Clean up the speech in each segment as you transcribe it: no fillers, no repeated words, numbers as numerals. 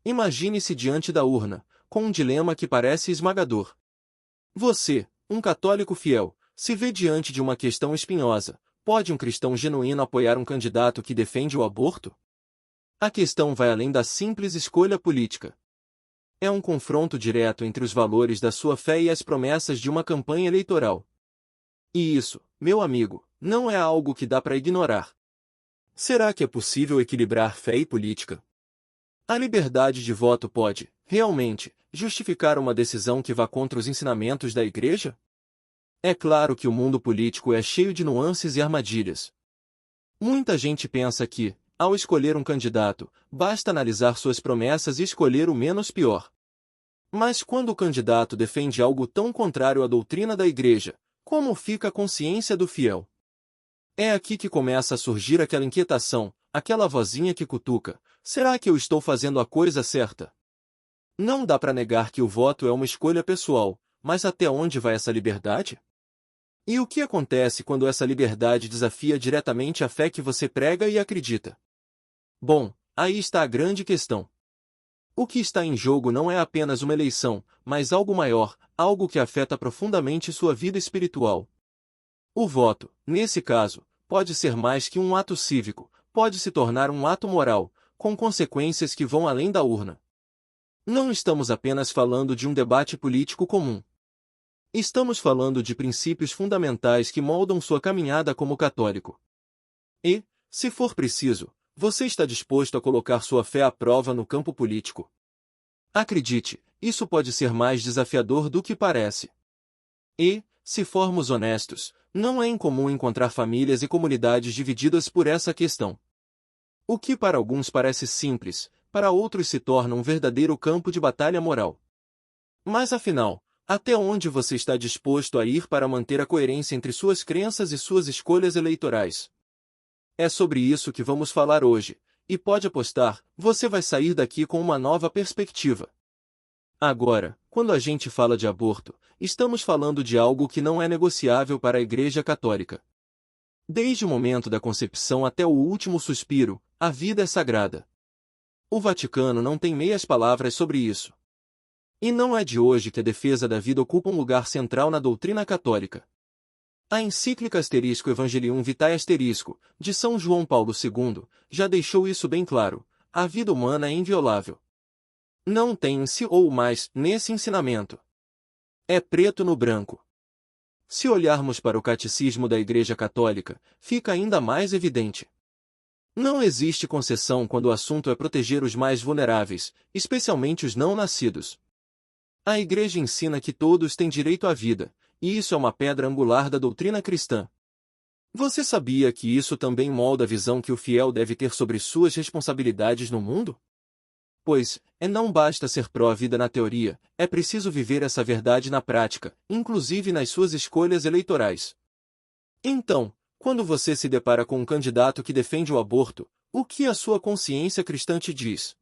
Imagine-se diante da urna, com um dilema que parece esmagador. Você, um católico fiel, se vê diante de uma questão espinhosa: pode um cristão genuíno apoiar um candidato que defende o aborto? A questão vai além da simples escolha política. É um confronto direto entre os valores da sua fé e as promessas de uma campanha eleitoral. E isso, meu amigo, não é algo que dá para ignorar. Será que é possível equilibrar fé e política? A liberdade de voto pode, realmente, justificar uma decisão que vá contra os ensinamentos da Igreja? É claro que o mundo político é cheio de nuances e armadilhas. Muita gente pensa que, ao escolher um candidato, basta analisar suas promessas e escolher o menos pior. Mas quando o candidato defende algo tão contrário à doutrina da Igreja, como fica a consciência do fiel? É aqui que começa a surgir aquela inquietação, aquela vozinha que cutuca: será que eu estou fazendo a coisa certa? Não dá para negar que o voto é uma escolha pessoal, mas até onde vai essa liberdade? E o que acontece quando essa liberdade desafia diretamente a fé que você prega e acredita? Bom, aí está a grande questão. O que está em jogo não é apenas uma eleição, mas algo maior, algo que afeta profundamente sua vida espiritual. O voto, nesse caso, pode ser mais que um ato cívico, pode se tornar um ato moral, com consequências que vão além da urna. Não estamos apenas falando de um debate político comum. Estamos falando de princípios fundamentais que moldam sua caminhada como católico. E, se for preciso, você está disposto a colocar sua fé à prova no campo político? Acredite, isso pode ser mais desafiador do que parece. E, se formos honestos, não é incomum encontrar famílias e comunidades divididas por essa questão. O que para alguns parece simples, para outros se torna um verdadeiro campo de batalha moral. Mas afinal, até onde você está disposto a ir para manter a coerência entre suas crenças e suas escolhas eleitorais? É sobre isso que vamos falar hoje, e pode apostar, você vai sair daqui com uma nova perspectiva. Agora, quando a gente fala de aborto, estamos falando de algo que não é negociável para a Igreja Católica. Desde o momento da concepção até o último suspiro, a vida é sagrada. O Vaticano não tem meias palavras sobre isso. E não é de hoje que a defesa da vida ocupa um lugar central na doutrina católica. A encíclica Evangelium Vitae de São João Paulo II, já deixou isso bem claro: a vida humana é inviolável. Não tem se ou mais nesse ensinamento. É preto no branco. Se olharmos para o catecismo da Igreja Católica, fica ainda mais evidente. Não existe concessão quando o assunto é proteger os mais vulneráveis, especialmente os não nascidos. A Igreja ensina que todos têm direito à vida, e isso é uma pedra angular da doutrina cristã. Você sabia que isso também molda a visão que o fiel deve ter sobre suas responsabilidades no mundo? Pois, não basta ser pró-vida na teoria, é preciso viver essa verdade na prática, inclusive nas suas escolhas eleitorais. Então, quando você se depara com um candidato que defende o aborto, o que a sua consciência cristã te diz?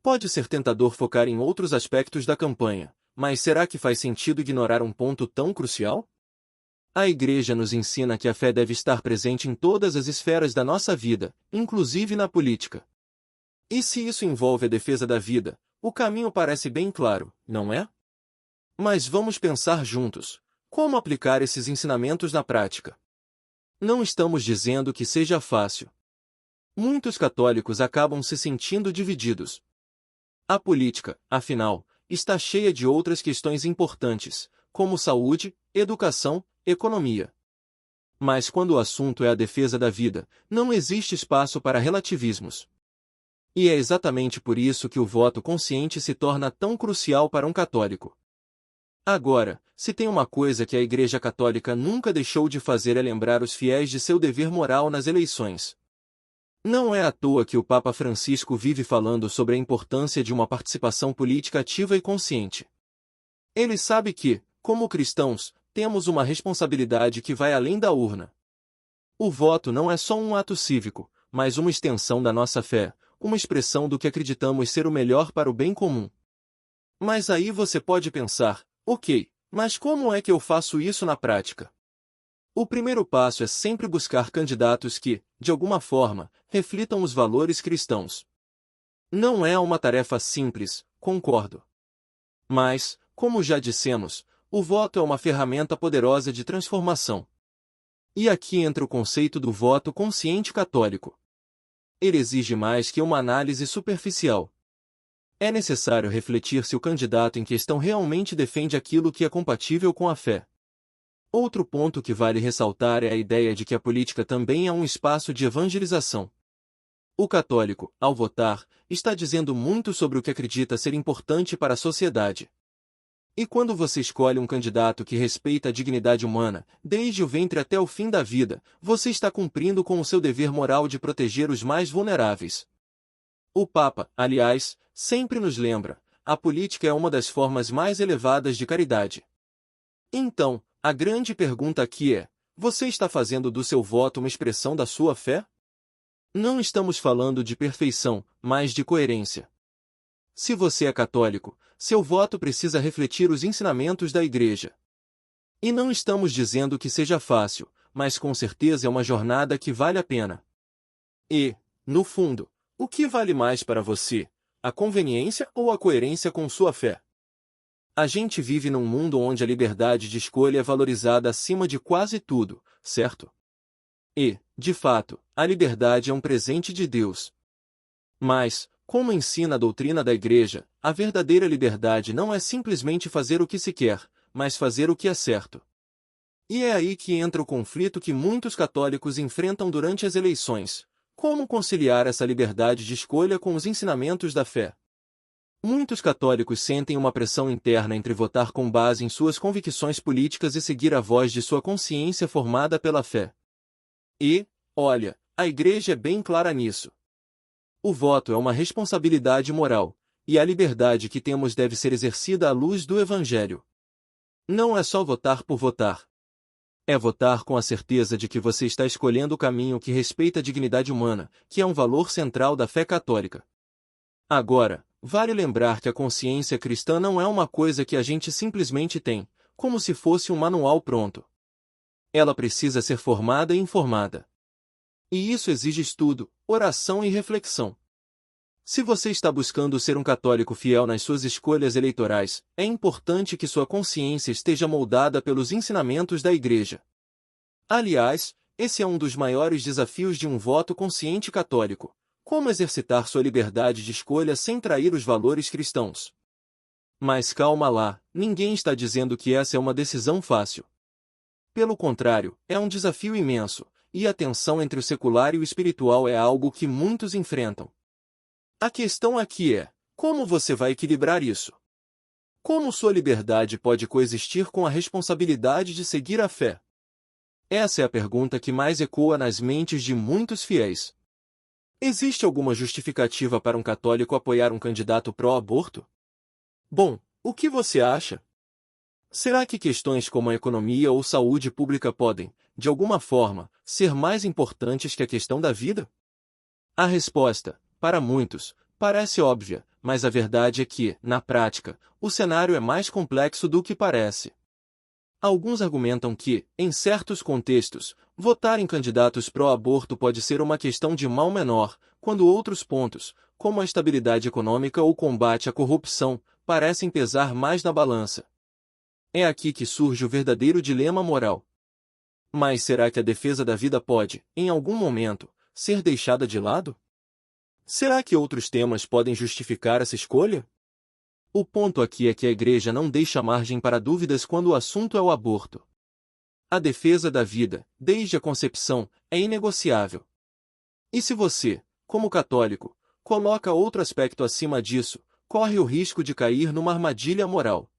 Pode ser tentador focar em outros aspectos da campanha, mas será que faz sentido ignorar um ponto tão crucial? A Igreja nos ensina que a fé deve estar presente em todas as esferas da nossa vida, inclusive na política. E se isso envolve a defesa da vida, o caminho parece bem claro, não é? Mas vamos pensar juntos: como aplicar esses ensinamentos na prática? Não estamos dizendo que seja fácil. Muitos católicos acabam se sentindo divididos. A política, afinal, está cheia de outras questões importantes, como saúde, educação, economia. Mas quando o assunto é a defesa da vida, não existe espaço para relativismos. E é exatamente por isso que o voto consciente se torna tão crucial para um católico. Agora, se tem uma coisa que a Igreja Católica nunca deixou de fazer é lembrar os fiéis de seu dever moral nas eleições. Não é à toa que o Papa Francisco vive falando sobre a importância de uma participação política ativa e consciente. Ele sabe que, como cristãos, temos uma responsabilidade que vai além da urna. O voto não é só um ato cívico, mas uma extensão da nossa fé, uma expressão do que acreditamos ser o melhor para o bem comum. Mas aí você pode pensar: ok, mas como é que eu faço isso na prática? O primeiro passo é sempre buscar candidatos que, de alguma forma, reflitam os valores cristãos. Não é uma tarefa simples, concordo. Mas, como já dissemos, o voto é uma ferramenta poderosa de transformação. E aqui entra o conceito do voto consciente católico. Ele exige mais que uma análise superficial. É necessário refletir se o candidato em questão realmente defende aquilo que é compatível com a fé. Outro ponto que vale ressaltar é a ideia de que a política também é um espaço de evangelização. O católico, ao votar, está dizendo muito sobre o que acredita ser importante para a sociedade. E quando você escolhe um candidato que respeita a dignidade humana, desde o ventre até o fim da vida, você está cumprindo com o seu dever moral de proteger os mais vulneráveis. O Papa, aliás, sempre nos lembra: a política é uma das formas mais elevadas de caridade. Então, a grande pergunta aqui é: você está fazendo do seu voto uma expressão da sua fé? Não estamos falando de perfeição, mas de coerência. Se você é católico, seu voto precisa refletir os ensinamentos da Igreja. E não estamos dizendo que seja fácil, mas com certeza é uma jornada que vale a pena. E, no fundo, o que vale mais para você? A conveniência ou a coerência com sua fé? A gente vive num mundo onde a liberdade de escolha é valorizada acima de quase tudo, certo? E, de fato, a liberdade é um presente de Deus. Mas, como ensina a doutrina da Igreja, a verdadeira liberdade não é simplesmente fazer o que se quer, mas fazer o que é certo. E é aí que entra o conflito que muitos católicos enfrentam durante as eleições: como conciliar essa liberdade de escolha com os ensinamentos da fé? Muitos católicos sentem uma pressão interna entre votar com base em suas convicções políticas e seguir a voz de sua consciência formada pela fé. E, olha, a Igreja é bem clara nisso. O voto é uma responsabilidade moral, e a liberdade que temos deve ser exercida à luz do Evangelho. Não é só votar por votar. É votar com a certeza de que você está escolhendo o caminho que respeita a dignidade humana, que é um valor central da fé católica. Agora, vale lembrar que a consciência cristã não é uma coisa que a gente simplesmente tem, como se fosse um manual pronto. Ela precisa ser formada e informada. E isso exige estudo, oração e reflexão. Se você está buscando ser um católico fiel nas suas escolhas eleitorais, é importante que sua consciência esteja moldada pelos ensinamentos da Igreja. Aliás, esse é um dos maiores desafios de um voto consciente católico: como exercitar sua liberdade de escolha sem trair os valores cristãos. Mas calma lá, ninguém está dizendo que essa é uma decisão fácil. Pelo contrário, é um desafio imenso, e a tensão entre o secular e o espiritual é algo que muitos enfrentam. A questão aqui é: como você vai equilibrar isso? Como sua liberdade pode coexistir com a responsabilidade de seguir a fé? Essa é a pergunta que mais ecoa nas mentes de muitos fiéis. Existe alguma justificativa para um católico apoiar um candidato pró-aborto? Bom, o que você acha? Será que questões como a economia ou saúde pública podem, de alguma forma, ser mais importantes que a questão da vida? A resposta, para muitos, parece óbvia, mas a verdade é que, na prática, o cenário é mais complexo do que parece. Alguns argumentam que, em certos contextos, votar em candidatos pró-aborto pode ser uma questão de mal menor, quando outros pontos, como a estabilidade econômica ou o combate à corrupção, parecem pesar mais na balança. É aqui que surge o verdadeiro dilema moral. Mas será que a defesa da vida pode, em algum momento, ser deixada de lado? Será que outros temas podem justificar essa escolha? O ponto aqui é que a Igreja não deixa margem para dúvidas quando o assunto é o aborto. A defesa da vida, desde a concepção, é inegociável. E se você, como católico, coloca outro aspecto acima disso, corre o risco de cair numa armadilha moral.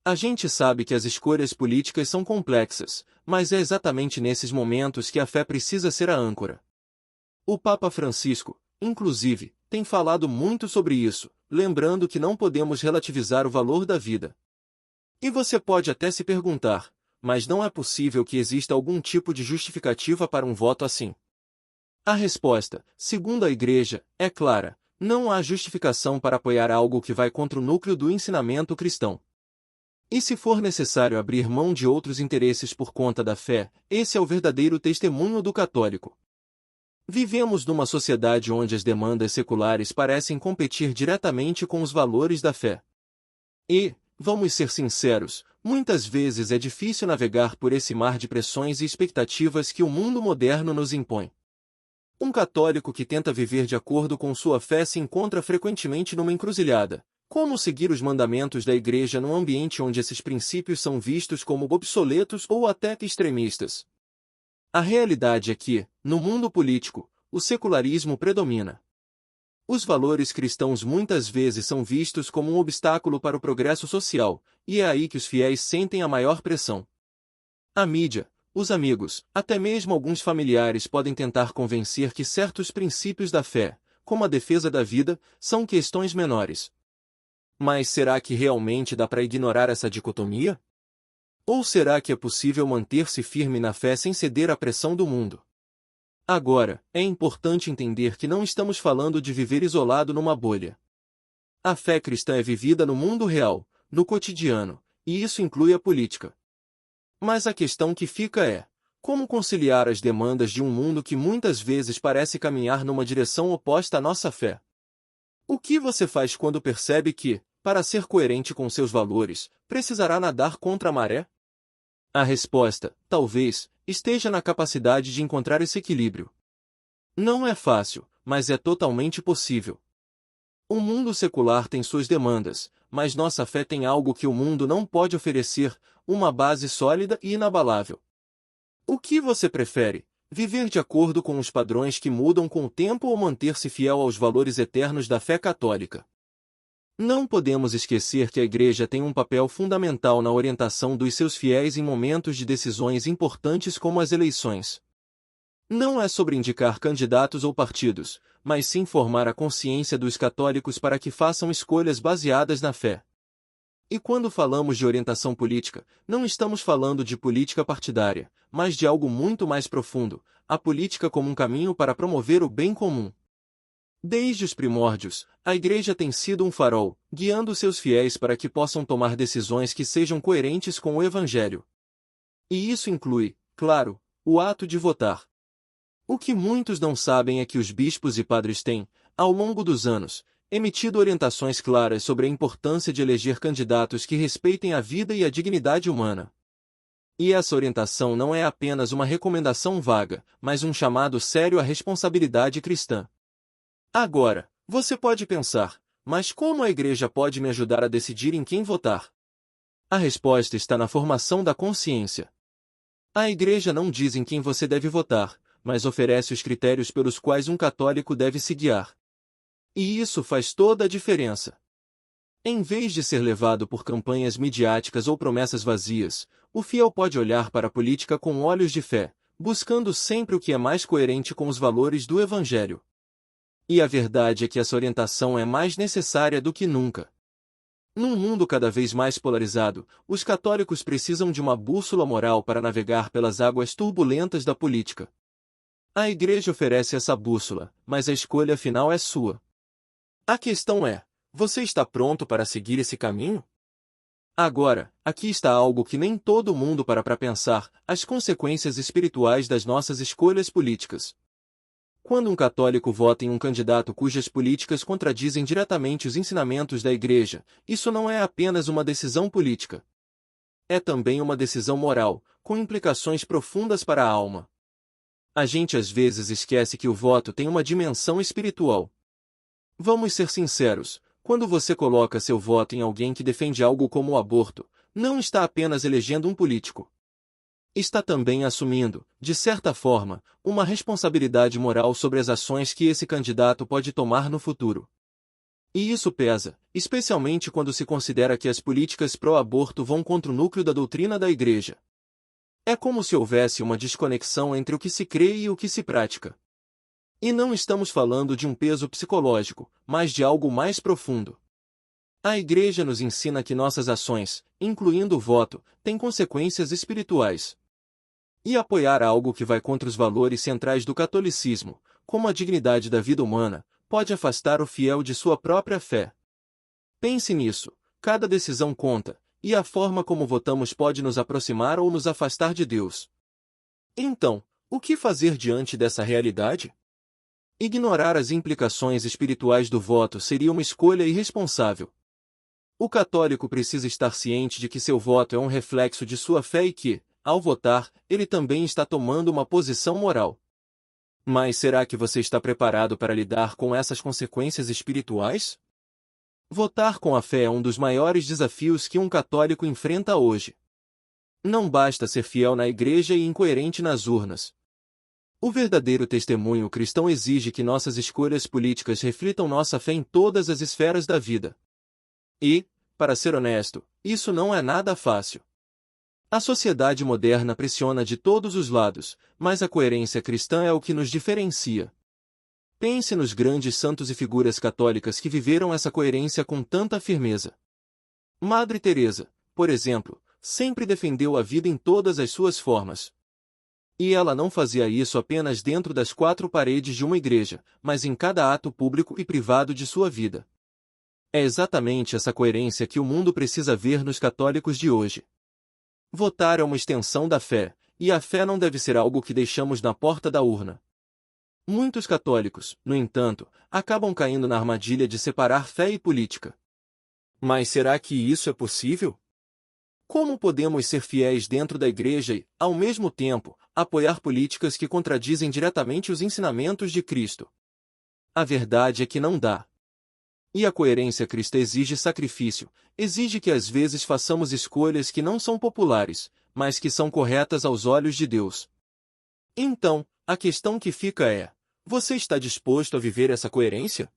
A gente sabe que as escolhas políticas são complexas, mas é exatamente nesses momentos que a fé precisa ser a âncora. O Papa Francisco, inclusive, tem falado muito sobre isso, lembrando que não podemos relativizar o valor da vida. E você pode até se perguntar: mas não é possível que exista algum tipo de justificativa para um voto assim? A resposta, segundo a Igreja, é clara: não há justificação para apoiar algo que vai contra o núcleo do ensinamento cristão. E se for necessário abrir mão de outros interesses por conta da fé, esse é o verdadeiro testemunho do católico. Vivemos numa sociedade onde as demandas seculares parecem competir diretamente com os valores da fé. E, vamos ser sinceros, muitas vezes é difícil navegar por esse mar de pressões e expectativas que o mundo moderno nos impõe. Um católico que tenta viver de acordo com sua fé se encontra frequentemente numa encruzilhada. Como seguir os mandamentos da Igreja num ambiente onde esses princípios são vistos como obsoletos ou até extremistas? A realidade é que, no mundo político, o secularismo predomina. Os valores cristãos muitas vezes são vistos como um obstáculo para o progresso social, e é aí que os fiéis sentem a maior pressão. A mídia, os amigos, até mesmo alguns familiares podem tentar convencer que certos princípios da fé, como a defesa da vida, são questões menores. Mas será que realmente dá para ignorar essa dicotomia? Ou será que é possível manter-se firme na fé sem ceder à pressão do mundo? Agora, é importante entender que não estamos falando de viver isolado numa bolha. A fé cristã é vivida no mundo real, no cotidiano, e isso inclui a política. Mas a questão que fica é: como conciliar as demandas de um mundo que muitas vezes parece caminhar numa direção oposta à nossa fé? O que você faz quando percebe que, para ser coerente com seus valores, precisará nadar contra a maré? A resposta, talvez, esteja na capacidade de encontrar esse equilíbrio. Não é fácil, mas é totalmente possível. O mundo secular tem suas demandas, mas nossa fé tem algo que o mundo não pode oferecer, uma base sólida e inabalável. O que você prefere? Viver de acordo com os padrões que mudam com o tempo ou manter-se fiel aos valores eternos da fé católica? Não podemos esquecer que a Igreja tem um papel fundamental na orientação dos seus fiéis em momentos de decisões importantes como as eleições. Não é sobre indicar candidatos ou partidos, mas sim formar a consciência dos católicos para que façam escolhas baseadas na fé. E quando falamos de orientação política, não estamos falando de política partidária, mas de algo muito mais profundo, a política como um caminho para promover o bem comum. Desde os primórdios, a Igreja tem sido um farol, guiando seus fiéis para que possam tomar decisões que sejam coerentes com o Evangelho. E isso inclui, claro, o ato de votar. O que muitos não sabem é que os bispos e padres têm, ao longo dos anos, emitido orientações claras sobre a importância de eleger candidatos que respeitem a vida e a dignidade humana. E essa orientação não é apenas uma recomendação vaga, mas um chamado sério à responsabilidade cristã. Agora, você pode pensar, mas como a Igreja pode me ajudar a decidir em quem votar? A resposta está na formação da consciência. A Igreja não diz em quem você deve votar, mas oferece os critérios pelos quais um católico deve se guiar. E isso faz toda a diferença. Em vez de ser levado por campanhas midiáticas ou promessas vazias, o fiel pode olhar para a política com olhos de fé, buscando sempre o que é mais coerente com os valores do Evangelho. E a verdade é que essa orientação é mais necessária do que nunca. Num mundo cada vez mais polarizado, os católicos precisam de uma bússola moral para navegar pelas águas turbulentas da política. A Igreja oferece essa bússola, mas a escolha final é sua. A questão é: você está pronto para seguir esse caminho? Agora, aqui está algo que nem todo mundo para pensar: as consequências espirituais das nossas escolhas políticas. Quando um católico vota em um candidato cujas políticas contradizem diretamente os ensinamentos da Igreja, isso não é apenas uma decisão política. É também uma decisão moral, com implicações profundas para a alma. A gente às vezes esquece que o voto tem uma dimensão espiritual. Vamos ser sinceros, quando você coloca seu voto em alguém que defende algo como o aborto, não está apenas elegendo um político. Está também assumindo, de certa forma, uma responsabilidade moral sobre as ações que esse candidato pode tomar no futuro. E isso pesa, especialmente quando se considera que as políticas pró-aborto vão contra o núcleo da doutrina da Igreja. É como se houvesse uma desconexão entre o que se crê e o que se pratica. E não estamos falando de um peso psicológico, mas de algo mais profundo. A Igreja nos ensina que nossas ações, incluindo o voto, têm consequências espirituais. E apoiar algo que vai contra os valores centrais do catolicismo, como a dignidade da vida humana, pode afastar o fiel de sua própria fé. Pense nisso, cada decisão conta, e a forma como votamos pode nos aproximar ou nos afastar de Deus. Então, o que fazer diante dessa realidade? Ignorar as implicações espirituais do voto seria uma escolha irresponsável. O católico precisa estar ciente de que seu voto é um reflexo de sua fé e que, ao votar, ele também está tomando uma posição moral. Mas será que você está preparado para lidar com essas consequências espirituais? Votar com a fé é um dos maiores desafios que um católico enfrenta hoje. Não basta ser fiel na igreja e incoerente nas urnas. O verdadeiro testemunho cristão exige que nossas escolhas políticas reflitam nossa fé em todas as esferas da vida. E, para ser honesto, isso não é nada fácil. A sociedade moderna pressiona de todos os lados, mas a coerência cristã é o que nos diferencia. Pense nos grandes santos e figuras católicas que viveram essa coerência com tanta firmeza. Madre Teresa, por exemplo, sempre defendeu a vida em todas as suas formas. E ela não fazia isso apenas dentro das quatro paredes de uma igreja, mas em cada ato público e privado de sua vida. É exatamente essa coerência que o mundo precisa ver nos católicos de hoje. Votar é uma extensão da fé, e a fé não deve ser algo que deixamos na porta da urna. Muitos católicos, no entanto, acabam caindo na armadilha de separar fé e política. Mas será que isso é possível? Como podemos ser fiéis dentro da igreja e, ao mesmo tempo, apoiar políticas que contradizem diretamente os ensinamentos de Cristo? A verdade é que não dá. E a coerência cristã exige sacrifício, exige que às vezes façamos escolhas que não são populares, mas que são corretas aos olhos de Deus. Então, a questão que fica é: você está disposto a viver essa coerência?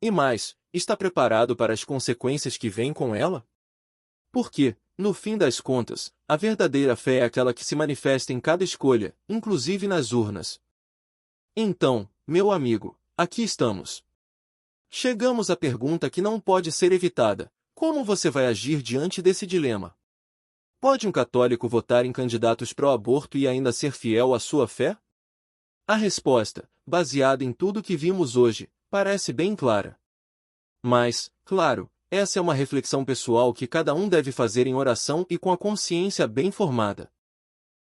E mais, está preparado para as consequências que vêm com ela? Porque, no fim das contas, a verdadeira fé é aquela que se manifesta em cada escolha, inclusive nas urnas. Então, meu amigo, aqui estamos. Chegamos à pergunta que não pode ser evitada: como você vai agir diante desse dilema? Pode um católico votar em candidatos pró-aborto e ainda ser fiel à sua fé? A resposta, baseada em tudo que vimos hoje, parece bem clara. Mas, claro, essa é uma reflexão pessoal que cada um deve fazer em oração e com a consciência bem formada.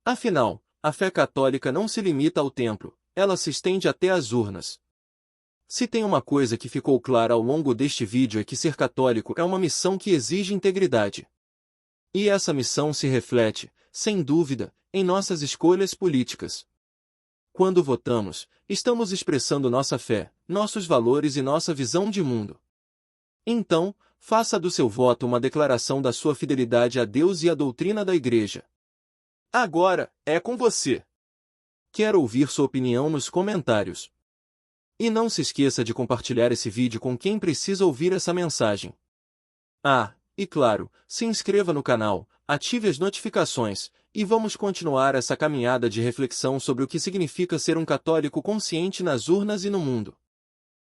Afinal, a fé católica não se limita ao templo, ela se estende até às urnas. Se tem uma coisa que ficou clara ao longo deste vídeo é que ser católico é uma missão que exige integridade. E essa missão se reflete, sem dúvida, em nossas escolhas políticas. Quando votamos, estamos expressando nossa fé, nossos valores e nossa visão de mundo. Então, faça do seu voto uma declaração da sua fidelidade a Deus e à doutrina da Igreja. Agora, é com você. Quero ouvir sua opinião nos comentários. E não se esqueça de compartilhar esse vídeo com quem precisa ouvir essa mensagem. Ah, e claro, se inscreva no canal, ative as notificações, e vamos continuar essa caminhada de reflexão sobre o que significa ser um católico consciente nas urnas e no mundo.